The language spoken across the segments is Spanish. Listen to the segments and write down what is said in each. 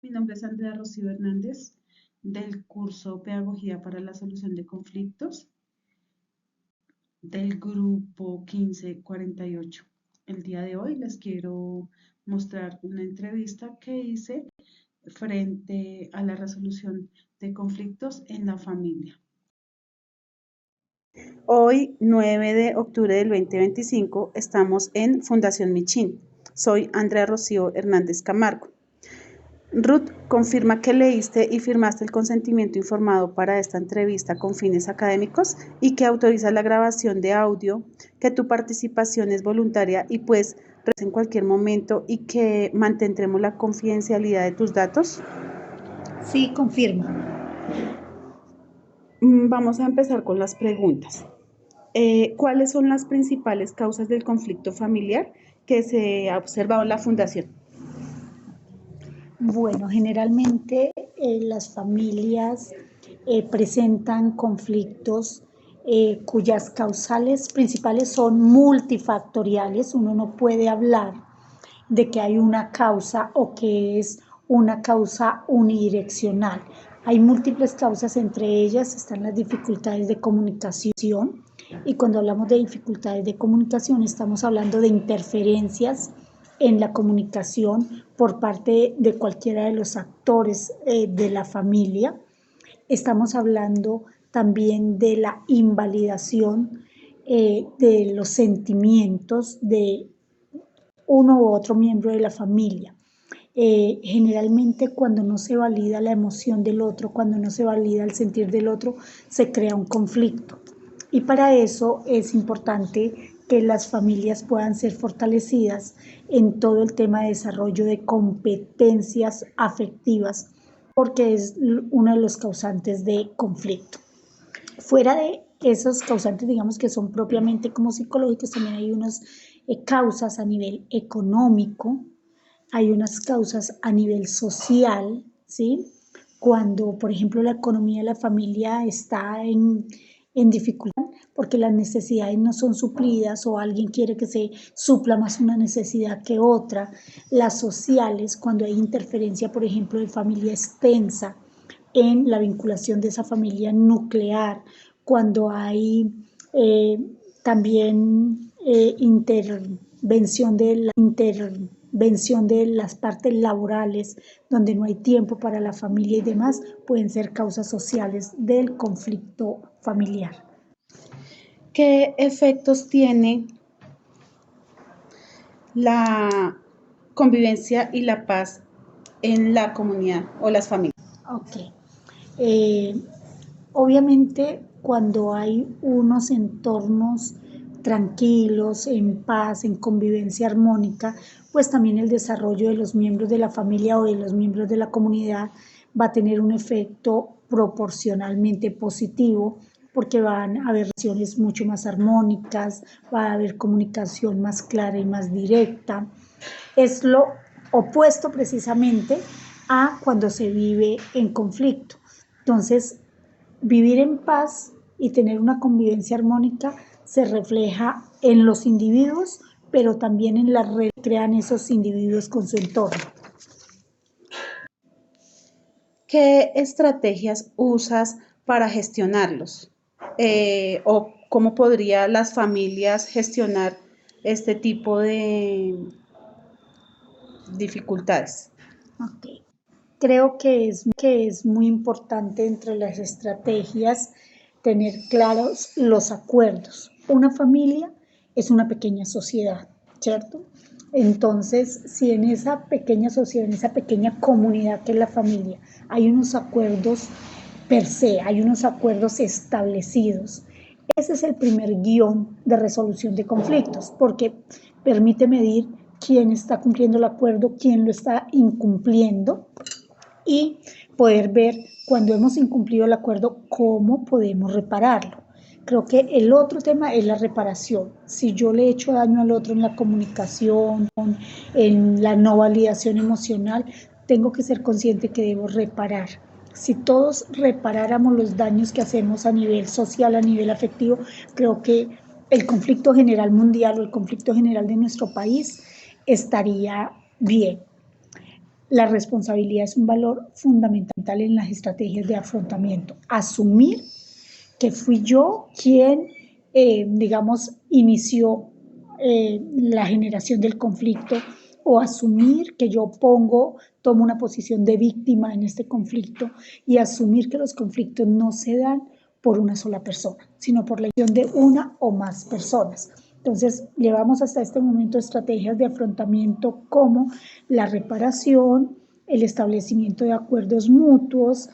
Mi nombre es Andrea Rocío Hernández del curso Pedagogía para la Solución de Conflictos del grupo 1548. El día de hoy les quiero mostrar una entrevista que hice frente a la resolución de conflictos en la familia. Hoy, 9 de octubre del 2025, estamos en Fundación Michín. Soy Andrea Rocío Hernández Camargo. Ruth, confirma que leíste y firmaste el consentimiento informado para esta entrevista con fines académicos y que autorizas la grabación de audio, que tu participación es voluntaria y pues en cualquier momento y que mantendremos la confidencialidad de tus datos. Sí, confirmo. Vamos a empezar con las preguntas. ¿Cuáles son las principales causas del conflicto familiar que se ha observado en la Fundación? Bueno, generalmente las familias presentan conflictos cuyas causales principales son multifactoriales. Uno no puede hablar de que hay una causa o que es una causa unidireccional. Hay múltiples causas, entre ellas están las dificultades de comunicación, y cuando hablamos de dificultades de comunicación estamos hablando de interferencias en la comunicación por parte de cualquiera de los actores de la familia. Estamos hablando también de la invalidación de los sentimientos de uno u otro miembro de la familia. Generalmente cuando no se valida la emoción del otro, cuando no se valida el sentir del otro, se crea un conflicto. Y para eso es importante que las familias puedan ser fortalecidas en todo el tema de desarrollo de competencias afectivas, porque es uno de los causantes de conflicto. Fuera de esos causantes, digamos, que son propiamente como psicológicos, también hay unas causas a nivel económico, hay unas causas a nivel social, ¿sí? Cuando, por ejemplo, la economía de la familia está en dificultad porque las necesidades no son suplidas o alguien quiere que se supla más una necesidad que otra. Las sociales, cuando hay interferencia, por ejemplo, de familia extensa en la vinculación de esa familia nuclear, cuando hay también intervención de las partes laborales, donde no hay tiempo para la familia y demás, pueden ser causas sociales del conflicto familiar. ¿Qué efectos tiene la convivencia y la paz en la comunidad o las familias? Ok. Obviamente, cuando hay unos entornos tranquilos, en paz, en convivencia armónica, pues también el desarrollo de los miembros de la familia o de los miembros de la comunidad va a tener un efecto proporcionalmente positivo, porque van a haber relaciones mucho más armónicas, va a haber comunicación más clara y más directa. Es lo opuesto precisamente a cuando se vive en conflicto. Entonces, vivir en paz y tener una convivencia armónica se refleja en los individuos, pero también en la red que crean esos individuos con su entorno. ¿Qué estrategias usas para gestionarlos? ¿O cómo podrían las familias gestionar este tipo de dificultades? Okay. Creo que es muy importante entre las estrategias tener claros los acuerdos. Una familia es una pequeña sociedad, ¿cierto? Entonces, si en esa pequeña sociedad, en esa pequeña comunidad que es la familia, hay unos acuerdos per se, hay unos acuerdos establecidos, ese es el primer guión de resolución de conflictos, porque permite medir quién está cumpliendo el acuerdo, quién lo está incumpliendo, y poder ver cuando hemos incumplido el acuerdo cómo podemos repararlo. Creo que el otro tema es la reparación. Si yo le he hecho daño al otro en la comunicación, en la no validación emocional, tengo que ser consciente que debo reparar. Si todos reparáramos los daños que hacemos a nivel social, a nivel afectivo, creo que el conflicto general mundial o el conflicto general de nuestro país estaría bien. La responsabilidad es un valor fundamental en las estrategias de afrontamiento. Asumir que fui yo quien, digamos, inició la generación del conflicto, o asumir que yo tomo una posición de víctima en este conflicto, y asumir que los conflictos no se dan por una sola persona, sino por la acción de una o más personas. Entonces, llevamos hasta este momento estrategias de afrontamiento como la reparación, el establecimiento de acuerdos mutuos,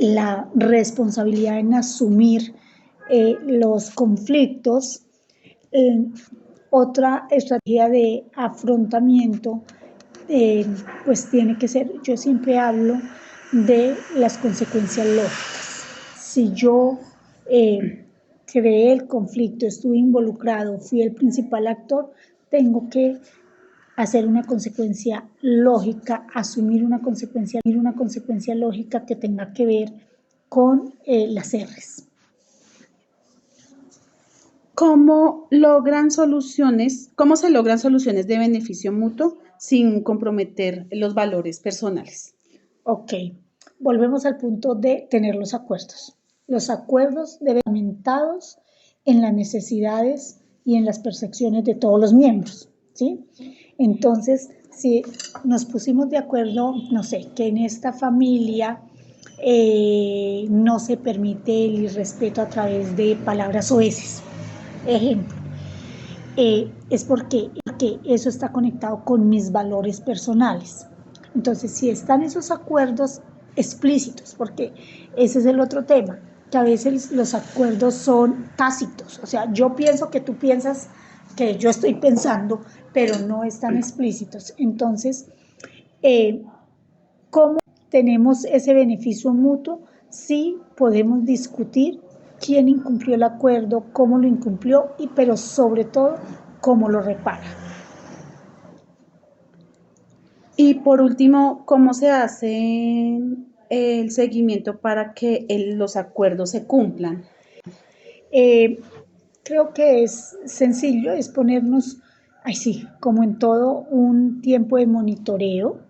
la responsabilidad en asumir los conflictos. Otra estrategia de afrontamiento, pues tiene que ser, yo siempre hablo de las consecuencias lógicas. Si yo creé el conflicto, estuve involucrado, fui el principal actor, tengo que hacer una consecuencia lógica, asumir una consecuencia lógica que tenga que ver con las R's. ¿Cómo se logran soluciones de beneficio mutuo sin comprometer los valores personales? Ok, volvemos al punto de tener los acuerdos. Los acuerdos deben estar fundamentados en las necesidades y en las percepciones de todos los miembros, ¿sí? Entonces, si nos pusimos de acuerdo, no sé, que en esta familia no se permite el irrespeto a través de palabras soeces, ejemplo, es porque eso está conectado con mis valores personales. Entonces, si están esos acuerdos explícitos, porque ese es el otro tema, que a veces los acuerdos son tácitos, o sea, yo pienso que tú piensas que yo estoy pensando, pero no están explícitos. Entonces, ¿cómo tenemos ese beneficio mutuo? Sí podemos discutir quién incumplió el acuerdo, cómo lo incumplió, pero sobre todo, cómo lo repara. Y por último, ¿cómo se hace el seguimiento para que los acuerdos se cumplan? Creo que es sencillo, es ponernos, así, como en todo, un tiempo de monitoreo.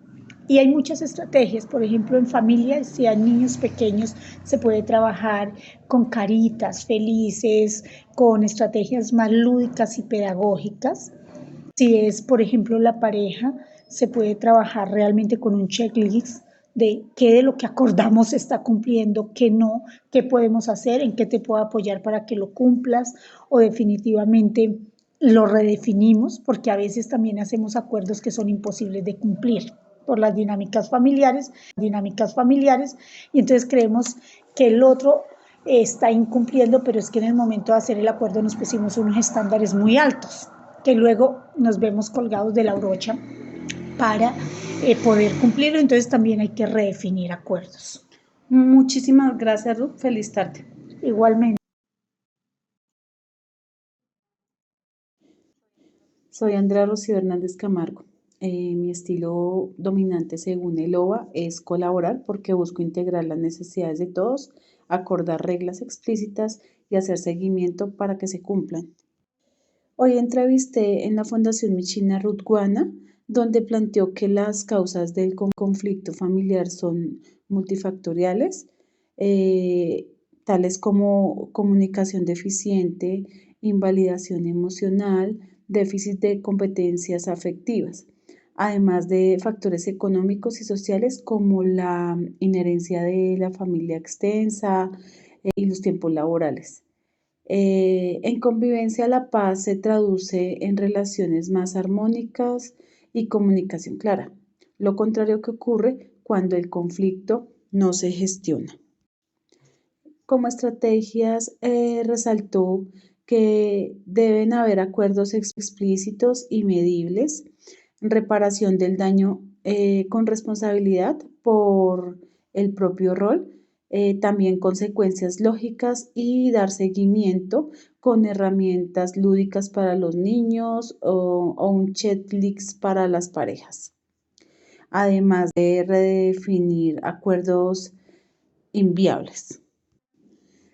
Y hay muchas estrategias, por ejemplo, en familias, si hay niños pequeños, se puede trabajar con caritas felices, con estrategias más lúdicas y pedagógicas. Si es, por ejemplo, la pareja, se puede trabajar realmente con un checklist de qué de lo que acordamos se está cumpliendo, qué no, qué podemos hacer, en qué te puedo apoyar para que lo cumplas, o definitivamente lo redefinimos, porque a veces también hacemos acuerdos que son imposibles de cumplir por las dinámicas familiares, y entonces creemos que el otro está incumpliendo, pero es que en el momento de hacer el acuerdo nos pusimos unos estándares muy altos, que luego nos vemos colgados de la brocha para poder cumplirlo. Entonces también hay que redefinir acuerdos. Muchísimas gracias, Ruth. Feliz tarde. Igualmente. Soy Andrea Rocío Hernández Camargo. Mi estilo dominante según el OVA es colaborar porque busco integrar las necesidades de todos, acordar reglas explícitas y hacer seguimiento para que se cumplan. Hoy entrevisté en la Fundación Michina Ruth Guana, donde planteó que las causas del conflicto familiar son multifactoriales, eh, tales como comunicación deficiente, invalidación emocional, déficit de competencias afectivas, además de factores económicos y sociales como la inherencia de la familia extensa y los tiempos laborales. En convivencia, la paz se traduce en relaciones más armónicas y comunicación clara, lo contrario que ocurre cuando el conflicto no se gestiona. Como estrategias, resaltó que deben haber acuerdos explícitos y medibles, reparación del daño con responsabilidad por el propio rol, también consecuencias lógicas y dar seguimiento con herramientas lúdicas para los niños o un checklist para las parejas. Además de redefinir acuerdos inviables.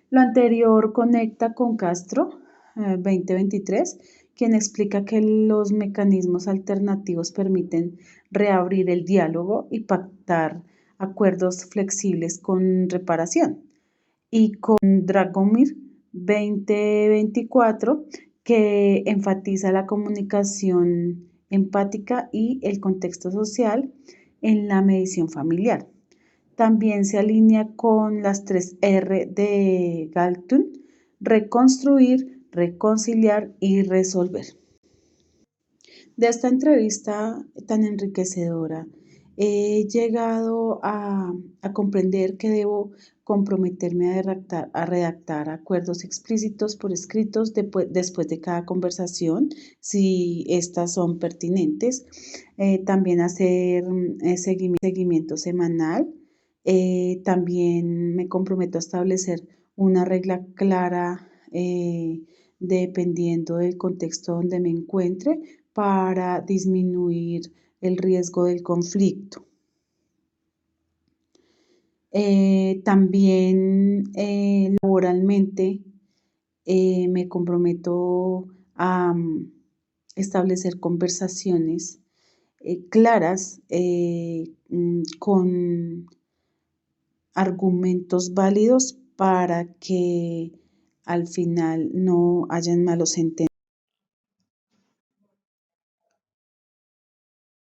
Lo anterior conecta con Castro 2023, quien explica que los mecanismos alternativos permiten reabrir el diálogo y pactar acuerdos flexibles con reparación. Y con Dragomir 2024, que enfatiza la comunicación empática y el contexto social en la mediación familiar. También se alinea con las 3 R de Galton: reconstruir, reconciliar y resolver. De esta entrevista tan enriquecedora, he llegado a comprender que debo comprometerme a redactar acuerdos explícitos por escritos después de cada conversación, si estas son pertinentes. También hacer seguimiento semanal. También me comprometo a establecer una regla clara dependiendo del contexto donde me encuentre, para disminuir el riesgo del conflicto. También laboralmente me comprometo a establecer conversaciones claras con argumentos válidos para que al final no hayan malos entendidos.